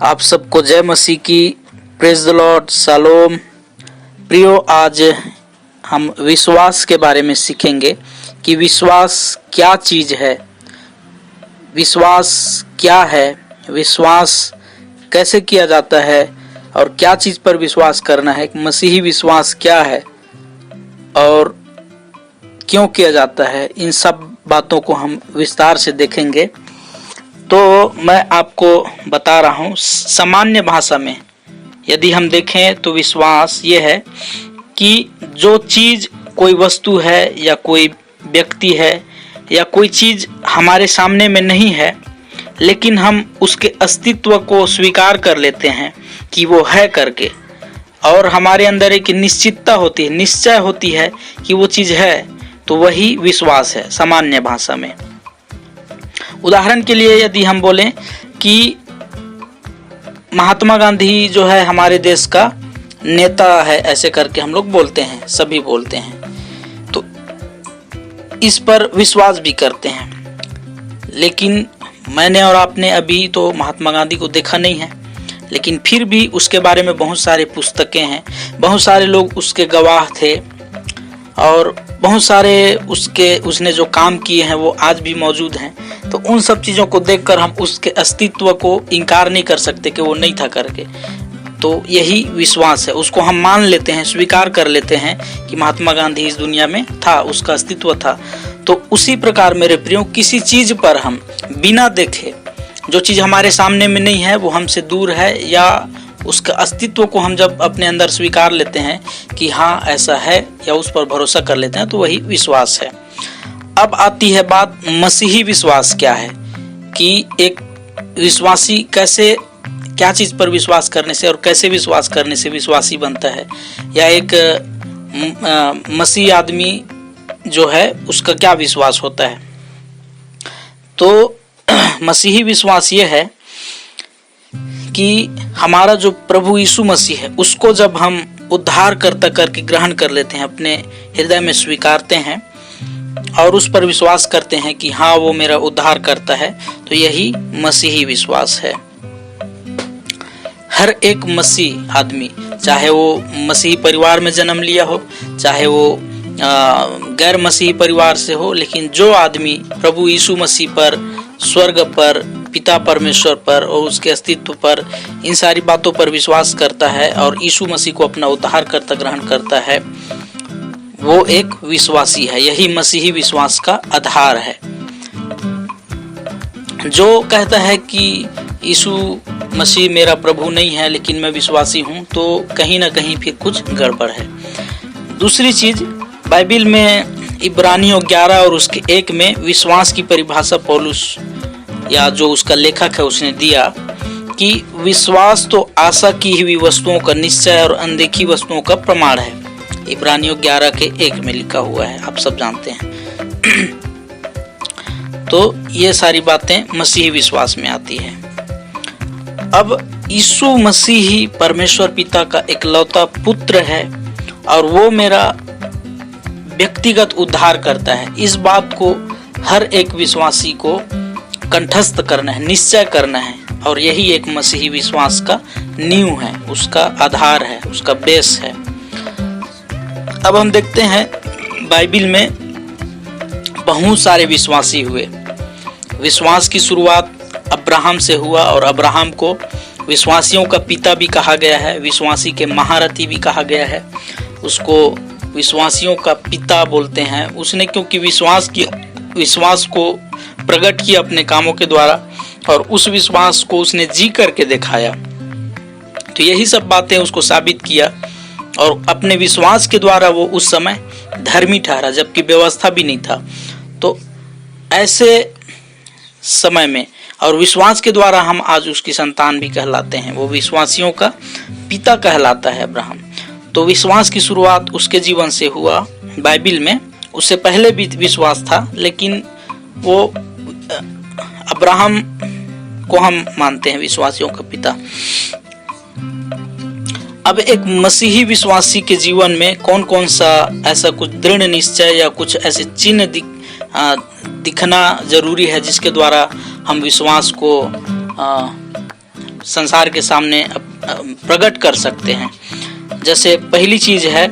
आप सबको जय मसीह की। Praise the Lord, shalom. प्रियो, आज हम विश्वास के बारे में सीखेंगे कि विश्वास क्या चीज़ है, विश्वास क्या है, विश्वास कैसे किया जाता है और क्या चीज़ पर विश्वास करना है। मसीही विश्वास क्या है और क्यों किया जाता है, इन सब बातों को हम विस्तार से देखेंगे। तो मैं आपको बता रहा हूँ सामान्य भाषा में, यदि हम देखें तो विश्वास ये है कि जो चीज़, कोई वस्तु है या कोई व्यक्ति है या कोई चीज़ हमारे सामने में नहीं है, लेकिन हम उसके अस्तित्व को स्वीकार कर लेते हैं कि वो है करके, और हमारे अंदर एक निश्चितता होती है, निश्चय होती है कि वो चीज़ है, तो वही विश्वास है सामान्य भाषा में। उदाहरण के लिए यदि हम बोलें कि महात्मा गांधी जो है हमारे देश का नेता है, ऐसे करके हम लोग बोलते हैं, सभी बोलते हैं, तो इस पर विश्वास भी करते हैं। लेकिन मैंने और आपने अभी तो महात्मा गांधी को देखा नहीं है, लेकिन फिर भी उसके बारे में बहुत सारे पुस्तकें हैं, बहुत सारे लोग उसके गवाह थे और बहुत सारे उसने जो काम किए हैं वो आज भी मौजूद हैं। तो उन सब चीज़ों को देखकर हम उसके अस्तित्व को इनकार नहीं कर सकते कि वो नहीं था करके। तो यही विश्वास है, उसको हम मान लेते हैं, स्वीकार कर लेते हैं कि महात्मा गांधी इस दुनिया में था, उसका अस्तित्व था। तो उसी प्रकार मेरे प्रियो, किसी चीज़ पर हम बिना देखे, जो चीज़ हमारे सामने में नहीं है, वो हमसे दूर है, या उसका अस्तित्व को हम जब अपने अंदर स्वीकार लेते हैं कि हाँ ऐसा है, या उस पर भरोसा कर लेते हैं, तो वही विश्वास है। अब आती है बात मसीही विश्वास क्या है, कि एक विश्वासी कैसे, क्या चीज़ पर विश्वास करने से और कैसे विश्वास करने से विश्वासी बनता है, या एक मसीही आदमी जो है उसका क्या विश्वास होता है। तो मसीही विश्वास ये है कि हमारा जो प्रभु यीशु मसीह है, उसको जब हम उद्धारकर्ता करके ग्रहण कर लेते हैं, अपने हृदय में स्वीकारते हैं और उस पर विश्वास करते हैं कि हाँ वो मेरा उद्धार करता है, तो यही मसीही विश्वास है। हर एक मसीह आदमी, चाहे वो मसीही परिवार में जन्म लिया हो, चाहे वो गैर मसीही परिवार से हो, लेकिन जो आदमी प्रभु यीशु मसीह पर, स्वर्ग पर, पिता परमेश्वर पर और उसके अस्तित्व पर, इन सारी बातों पर विश्वास करता है और यीशु मसीह को अपना उद्धारकर्ता ग्रहण करता है, वो एक विश्वासी है। यही मसीही विश्वास का आधार है। जो कहता है कि यीशु मसीह मेरा प्रभु नहीं है लेकिन मैं विश्वासी हूँ, तो कहीं ना कहीं फिर कुछ गड़बड़ है। दूसरी चीज, बाइबिल में इब्रानियों 11 और उसके 1 में विश्वास की परिभाषा पौलुस, या जो उसका लेखक है, उसने दिया कि विश्वास तो आशा की हुई वस्तुओं का निश्चय और अनदेखी वस्तुओं का प्रमाण है। इब्रानियों 11 के 1 में लिखा हुआ है, आप सब जानते हैं। तो ये सारी बातें मसीही विश्वास में आती है। अब यीशु मसीह ही परमेश्वर पिता का इकलौता पुत्र है और वो मेरा व्यक्तिगत उद्धार करता है। इस बात को हर एक विश्वासी को कंठस्थ करना है, निश्चय करना है, और यही एक मसीही विश्वास का नींव है, उसका आधार है, उसका बेस है। अब हम देखते हैं बाइबिल में बहुत सारे विश्वासी हुए। विश्वास की शुरुआत अब्राहम से हुआ और अब्राहम को विश्वासियों का पिता भी कहा गया है, विश्वासी के महारथी भी कहा गया है। उसको विश्वासियों का पिता बोलते हैं। उसने क्योंकि विश्वास को प्रकट किया अपने कामों के द्वारा, और उस विश्वास को उसने जी करके दिखाया। तो यही सब बातें उसको साबित किया, और अपने विश्वास के द्वारा वो उस समय धर्मी ठहरा, जबकि व्यवस्था भी नहीं था। तो ऐसे समय में, और विश्वास के द्वारा हम आज उसकी संतान भी कहलाते हैं, वो विश्वासियों का पिता कहलाता है अब्राहम। तो विश्वास की शुरुआत उसके जीवन से हुआ बाइबिल में। उससे पहले भी विश्वास था, लेकिन वो अब्राहम को हम मानते हैं विश्वासियों का पिता। अब एक मसीही विश्वासी के जीवन में कौन कौन सा ऐसा कुछ दृढ़ निश्चय या कुछ ऐसे चिन्ह दिखना जरूरी है जिसके द्वारा हम विश्वास को संसार के सामने प्रकट कर सकते हैं। जैसे पहली चीज है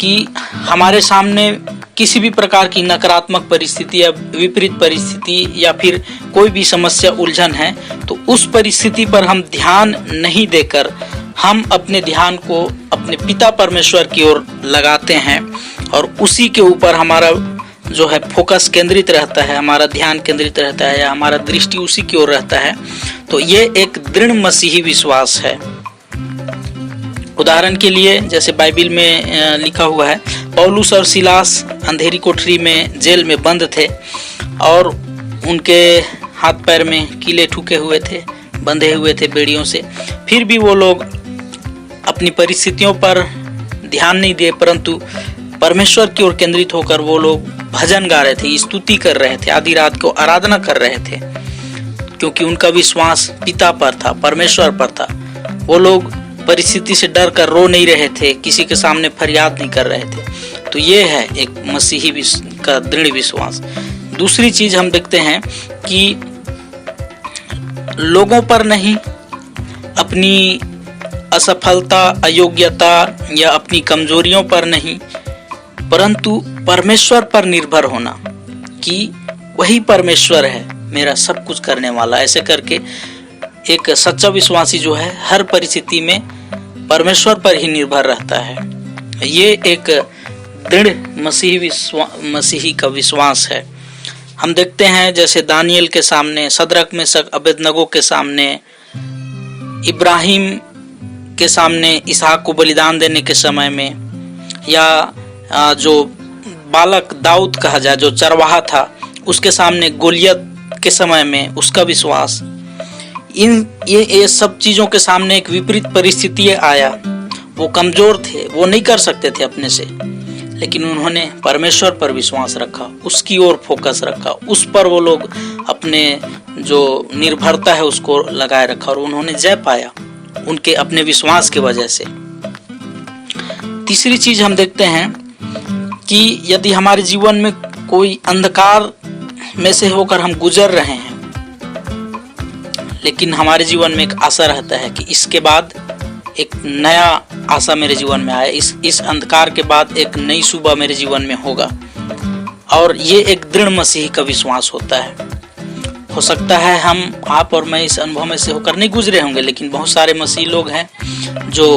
कि हमारे सामने किसी भी प्रकार की नकारात्मक परिस्थिति या विपरीत परिस्थिति या फिर कोई भी समस्या उलझन है, तो उस परिस्थिति पर हम ध्यान नहीं देकर हम अपने ध्यान को अपने पिता परमेश्वर की ओर लगाते हैं और उसी के ऊपर हमारा जो है फोकस केंद्रित रहता है, हमारा ध्यान केंद्रित रहता है या हमारा दृष्टि उसी की ओर रहता है। तो ये एक दृढ़ मसीही विश्वास है। उदाहरण के लिए जैसे बाइबिल में लिखा हुआ है, पौलुस और सिलास अंधेरी कोठरी में जेल में बंद थे और उनके हाथ पैर में कीले ठुके हुए थे, बंधे हुए थे बेड़ियों से। फिर भी वो लोग अपनी परिस्थितियों पर ध्यान नहीं दिए, परंतु परमेश्वर की ओर केंद्रित होकर वो लोग भजन गा रहे थे, स्तुति कर रहे थे, आधी रात को आराधना कर रहे थे, क्योंकि उनका विश्वास पिता पर था, परमेश्वर पर था। वो लोग परिस्थिति से डर कर रो नहीं रहे थे, किसी के सामने फरियाद नहीं कर रहे थे। तो ये है एक मसीही का दृढ़ विश्वास। दूसरी चीज हम देखते हैं कि लोगों पर नहीं, अपनी असफलता, अयोग्यता या अपनी कमजोरियों पर नहीं, परंतु परमेश्वर पर निर्भर होना कि वही परमेश्वर है मेरा सब कुछ करने वाला। ऐसे करके एक सच्चा विश्वासी जो है हर परिस्थिति में परमेश्वर पर ही निर्भर रहता है। ये एक दृढ़ मसीही का विश्वास है। हम देखते हैं जैसे दानियल के सामने, सदरक मेशक अबेदनगो के सामने, इब्राहिम के सामने इसहाक को बलिदान देने के समय में, या जो बालक दाऊद कहा जाए जो चरवाहा था, उसके सामने गोलियत के समय में उसका विश्वास। ये सब चीजों के सामने एक विपरीत परिस्थिति आया, वो कमजोर थे, वो नहीं कर सकते थे अपने से, लेकिन उन्होंने परमेश्वर पर विश्वास रखा, उसकी ओर फोकस रखा, उस पर वो लोग अपने जो निर्भरता है उसको लगाए रखा और उन्होंने जय पाया उनके अपने विश्वास की वजह से। तीसरी चीज हम देखते हैं कि यदि हमारे जीवन में कोई अंधकार में से होकर हम गुजर रहे हैं, लेकिन हमारे जीवन में एक आशा रहता है कि इसके बाद एक नया आशा मेरे जीवन में आए, इस अंधकार के बाद एक नई सुबह मेरे जीवन में होगा, और ये एक दृढ़ मसीही का विश्वास होता है। हो सकता है आप और मैं इस अनुभव में से होकर नहीं गुजरे होंगे, लेकिन बहुत सारे मसीही लोग हैं जो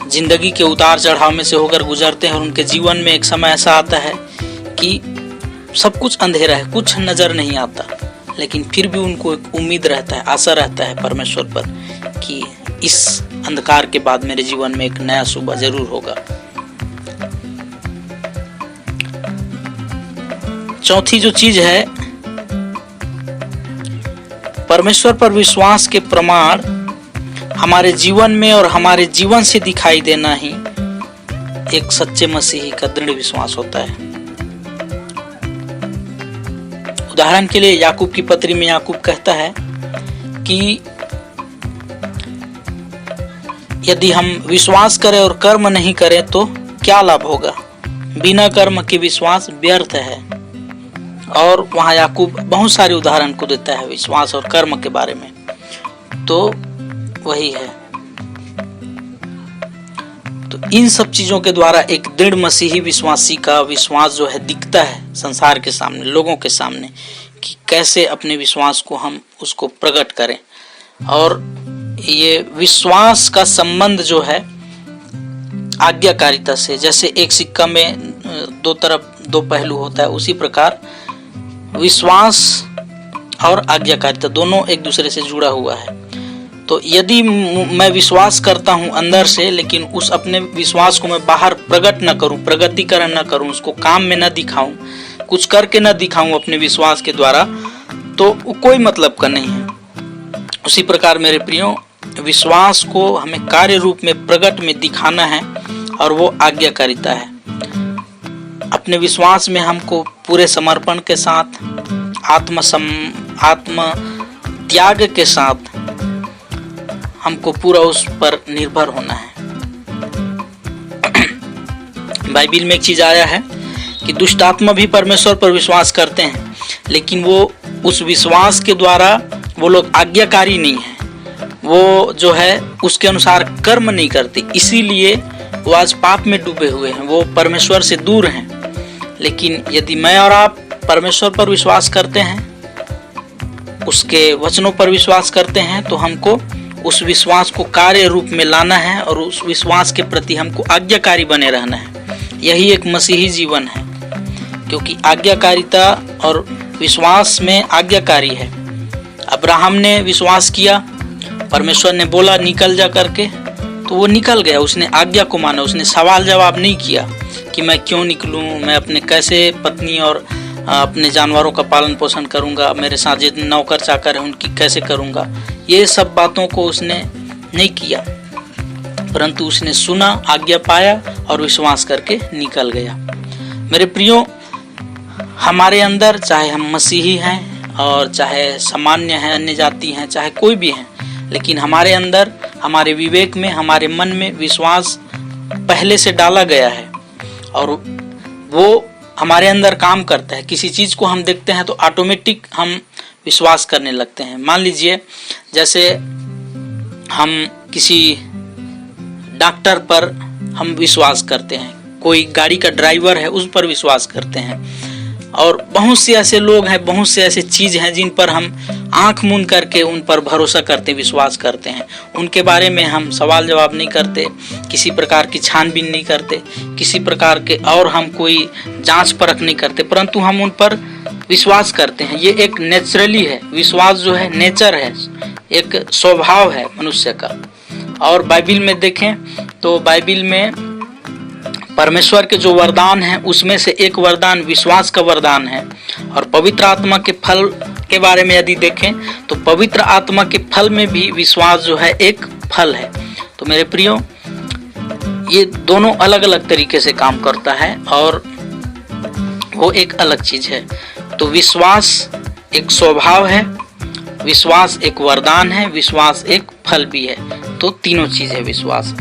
जिंदगी के उतार चढ़ाव में से होकर गुजरते हैं और उनके जीवन में एक समय ऐसा आता है कि सब कुछ अंधेरा है, कुछ नजर नहीं आता, लेकिन फिर भी उनको एक उम्मीद रहता है, आशा रहता है परमेश्वर पर कि इस अंधकार के बाद मेरे जीवन में एक नया सुबह जरूर होगा। चौथी जो चीज है, परमेश्वर पर विश्वास के प्रमाण हमारे जीवन में और हमारे जीवन से दिखाई देना ही एक सच्चे मसीही का दृढ़ विश्वास होता है। उदाहरण के लिए याकूब की पत्री में याकूब कहता है कि यदि हम विश्वास करें और कर्म नहीं करें तो क्या लाभ होगा, बिना कर्म के विश्वास व्यर्थ है। और वहां याकूब बहुत सारे उदाहरण को देता है विश्वास और कर्म के बारे में। तो वही है, तो इन सब चीजों के द्वारा एक दृढ़ मसीही विश्वासी का विश्वास जो है दिखता है संसार के सामने, लोगों के सामने, कि कैसे अपने विश्वास को हम उसको प्रकट करें। और ये विश्वास का संबंध जो है आज्ञाकारिता से, जैसे एक सिक्का में दो तरफ दो पहलू होता है, उसी प्रकार विश्वास और आज्ञाकारिता दोनों एक दूसरे से जुड़ा हुआ है। तो यदि मैं विश्वास करता हूं अंदर से, लेकिन उस अपने विश्वास को मैं बाहर प्रकट न करूं, प्रगतिकरण न करूं, उसको काम में न दिखाऊं, कुछ करके न दिखाऊं अपने विश्वास के द्वारा, तो कोई मतलब का नहीं है। उसी प्रकार मेरे प्रियो, विश्वास को हमें कार्य रूप में प्रकट में दिखाना है और वो आज्ञाकारिता है। अपने विश्वास में हमको पूरे समर्पण के साथ, आत्म त्याग के साथ हमको पूरा उस पर निर्भर होना है। बाइबिल में एक चीज आया है कि दुष्ट आत्मा भी परमेश्वर पर विश्वास करते हैं, लेकिन वो उस विश्वास के द्वारा वो लोग आज्ञाकारी नहीं है, वो जो है उसके अनुसार कर्म नहीं करते, इसीलिए वो आज पाप में डूबे हुए हैं, वो परमेश्वर से दूर हैं। लेकिन यदि मैं और आप परमेश्वर पर विश्वास करते हैं, उसके वचनों पर विश्वास करते हैं, तो हमको उस विश्वास को कार्य रूप में लाना है और उस विश्वास के प्रति हमको आज्ञाकारी बने रहना है। यही एक मसीही जीवन है, क्योंकि आज्ञाकारिता और विश्वास में आज्ञाकारी है। अब्राहम ने विश्वास किया, परमेश्वर ने बोला निकल जा करके, तो वो निकल गया, उसने आज्ञा को माना, उसने सवाल जवाब नहीं किया कि मैं क्यों निकलूं, मैं अपने कैसे पत्नी और अपने जानवरों का पालन पोषण करूंगा, मेरे साथ जितने नौकर चाकर हैं उनकी कैसे करूंगा, ये सब बातों को उसने नहीं किया, परंतु उसने सुना, आज्ञा पाया और विश्वास करके निकल गया। मेरे प्रियो, हमारे अंदर चाहे हम मसीही हैं और चाहे सामान्य हैं, अन्य जाति हैं, चाहे कोई भी हैं, लेकिन हमारे अंदर, हमारे विवेक में, हमारे मन में विश्वास पहले से डाला गया है और वो हमारे अंदर काम करता है। किसी चीज को हम देखते हैं तो ऑटोमेटिक हम विश्वास करने लगते हैं। मान लीजिए जैसे हम किसी डॉक्टर पर हम विश्वास करते हैं, कोई गाड़ी का ड्राइवर है उस पर विश्वास करते हैं, और बहुत से ऐसे लोग हैं, बहुत से ऐसे चीज हैं जिन पर हम आंख मूंद करके उन पर भरोसा करते, विश्वास करते हैं। उनके बारे में हम सवाल जवाब नहीं करते, किसी प्रकार की छानबीन नहीं करते, किसी प्रकार के और हम कोई जांच परख नहीं करते, परंतु हम उन पर विश्वास करते हैं। ये एक नेचुरली है, विश्वास जो है नेचर है, एक स्वभाव है मनुष्य का। और बाइबिल में देखें तो बाइबिल में परमेश्वर के जो वरदान हैं उसमें से एक वरदान विश्वास का वरदान है। और पवित्र आत्मा के फल के बारे में यदि देखें तो पवित्र आत्मा के फल में भी विश्वास जो है एक फल है। तो मेरे प्रियो, ये दोनों अलग अलग तरीके से काम करता है और वो एक अलग चीज है। तो विश्वास एक स्वभाव है, विश्वास एक वरदान है, विश्वास एक फल भी है। तो तीनों चीज है विश्वास।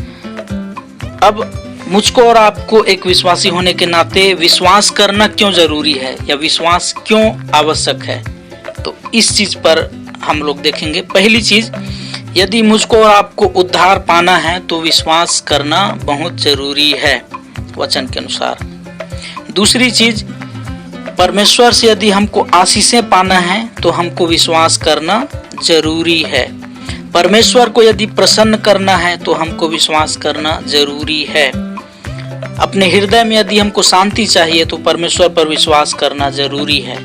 अब मुझको और आपको एक विश्वासी होने के नाते विश्वास करना क्यों जरूरी है या विश्वास क्यों आवश्यक है, तो इस चीज पर हम लोग देखेंगे। पहली चीज, यदि मुझको और आपको उद्धार पाना है तो विश्वास करना बहुत जरूरी है वचन के अनुसार। दूसरी चीज, परमेश्वर से यदि हमको आशीषें पाना है तो हमको विश्वास करना जरूरी है। परमेश्वर को यदि प्रसन्न करना है तो हमको विश्वास करना जरूरी है। अपने हृदय में यदि हमको शांति चाहिए तो परमेश्वर पर विश्वास करना जरूरी है।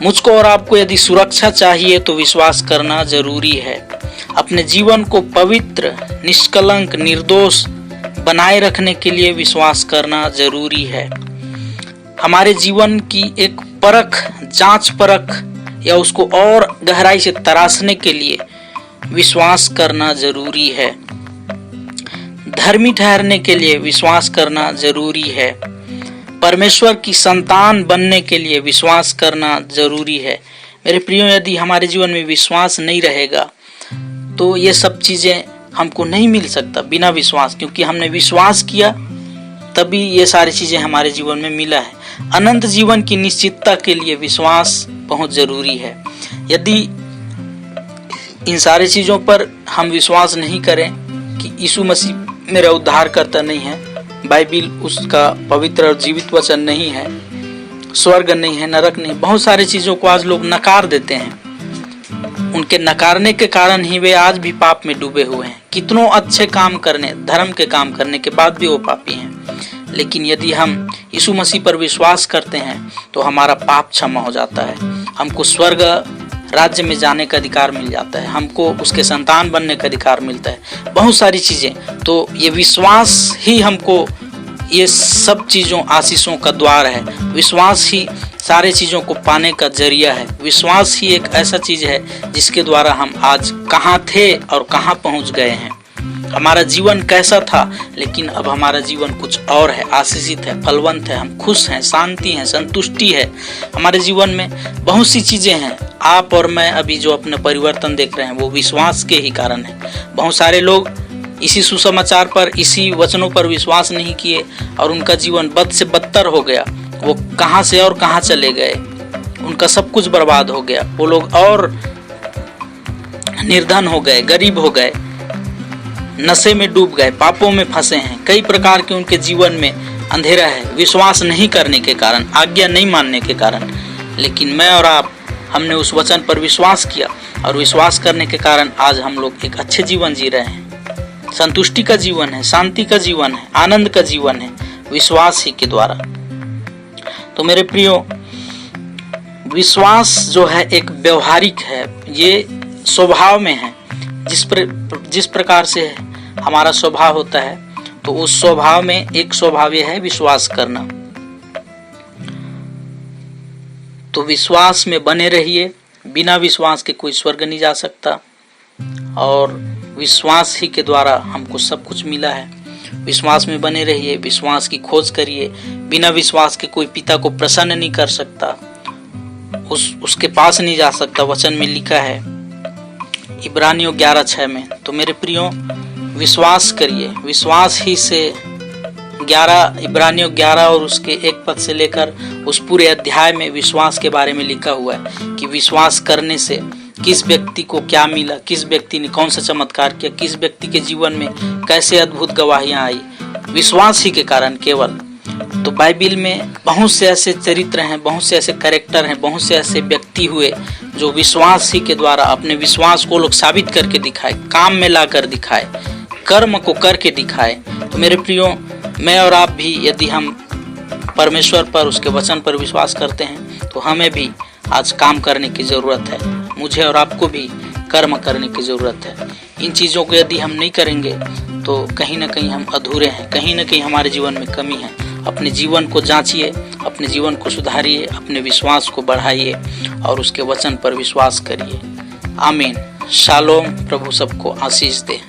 मुझको और आपको यदि सुरक्षा चाहिए तो विश्वास करना जरूरी है। अपने जीवन को पवित्र, निष्कलंक, निर्दोष बनाए रखने के लिए विश्वास करना जरूरी है। हमारे जीवन की एक परख, जांच परख या उसको और गहराई से तराशने के लिए विश्वास करना जरूरी है। धर्मी ठहरने के लिए विश्वास करना जरूरी है। परमेश्वर की संतान बनने के लिए विश्वास करना जरूरी है। मेरे प्रियो, यदि हमारे जीवन में विश्वास नहीं रहेगा तो ये सब चीजें हमको नहीं मिल सकता बिना विश्वास, क्योंकि हमने विश्वास किया तभी ये सारी चीजें हमारे जीवन में मिला है। अनंत जीवन की निश्चितता के लिए विश्वास बहुत जरूरी है। यदि इन सारी चीजों पर हम विश्वास नहीं करें कि यीशु मसीह मेरा उद्धार करता नहीं है, बाइबिल उसका पवित्र और जीवित वचन नहीं है, स्वर्ग नहीं है, नरक नहीं, बहुत सारी चीजों को आज लोग नकार देते हैं। उनके नकारने के कारण ही वे आज भी पाप में डूबे हुए हैं। कितनों अच्छे काम करने, धर्म के काम करने के बाद भी वो पापी हैं। लेकिन यदि हम यीशु मसीह पर विश्वास करते हैं तो हमारा पाप क्षमा हो जाता है, हमको स्वर्ग राज्य में जाने का अधिकार मिल जाता है, हमको उसके संतान बनने का अधिकार मिलता है, बहुत सारी चीजें। तो ये विश्वास ही हमको ये सब चीजों, आशीषों का द्वार है। विश्वास ही सारे चीजों को पाने का जरिया है। विश्वास ही एक ऐसा चीज है जिसके द्वारा हम आज कहाँ थे और कहाँ पहुंच गए हैं। हमारा जीवन कैसा था, लेकिन अब हमारा जीवन कुछ और है, आशीषित है, फलवंत है, हम खुश हैं, शांति है, संतुष्टि है। हमारे जीवन में बहुत सी चीजें हैं। आप और मैं अभी जो अपने परिवर्तन देख रहे हैं वो विश्वास के ही कारण है। बहुत सारे लोग इसी सुसमाचार पर, इसी वचनों पर विश्वास नहीं किए और उनका जीवन बद से बदतर हो गया। वो कहां से और कहां चले गए, उनका सब कुछ बर्बाद हो गया। वो लोग और निर्धन हो गए, गरीब हो गए, नशे में डूब गए, पापों में फंसे हैं, कई प्रकार के उनके जीवन में अंधेरा है विश्वास नहीं करने के कारण, आज्ञा नहीं मानने के कारण। लेकिन मैं और आप, हमने उस वचन पर विश्वास किया और विश्वास करने के कारण आज हम लोग एक अच्छे जीवन जी रहे हैं। संतुष्टि का जीवन है, शांति का जीवन है, आनंद का जीवन है, विश्वास ही के द्वारा। तो मेरे प्रियो, विश्वास जो है एक व्यवहारिक है, ये स्वभाव में है। जिस प्रकार से हमारा स्वभाव होता है, तो उस स्वभाव में एक स्वभाव यह है विश्वास करना। तो विश्वास में बने रहिए, बिना विश्वास के कोई स्वर्ग नहीं जा सकता, और विश्वास ही के द्वारा हमको सब कुछ मिला है। विश्वास में बने रहिए, विश्वास की खोज करिए। बिना विश्वास के कोई पिता को प्रसन्न नहीं कर सकता, उसके पास नहीं जा सकता, वचन में लिखा है इब्रानियों 11:6 में। तो मेरे प्रियो, विश्वास करिए, विश्वास ही से इब्रानियों 11 और उसके 1 पद से लेकर उस पूरे अध्याय में विश्वास के बारे में लिखा हुआ है कि विश्वास करने से किस व्यक्ति को क्या मिला, किस व्यक्ति ने कौन सा चमत्कार किया, किस व्यक्ति के जीवन में कैसे अद्भुत गवाहियां आई, विश्वास ही के कारण केवल। तो बाइबिल में बहुत से ऐसे चरित्र हैं, बहुत से ऐसे कैरेक्टर हैं, बहुत से ऐसे व्यक्ति हुए जो विश्वास ही के द्वारा अपने विश्वास को लोग साबित करके दिखाए, काम में ला कर दिखाए, कर्म को करके दिखाए। तो मेरे प्रियो, मैं और आप भी यदि हम परमेश्वर पर, उसके वचन पर विश्वास करते हैं, तो हमें भी आज काम करने की ज़रूरत है। मुझे और आपको भी कर्म करने की ज़रूरत है। इन चीज़ों को यदि हम नहीं करेंगे तो कहीं ना कहीं हम अधूरे हैं, कहीं ना कहीं हमारे जीवन में कमी है। अपने जीवन को जांचिए, अपने जीवन को सुधारिए, अपने विश्वास को बढ़ाइए और उसके वचन पर विश्वास करिए। आमीन। शालोम। प्रभु सबको आशीष दे।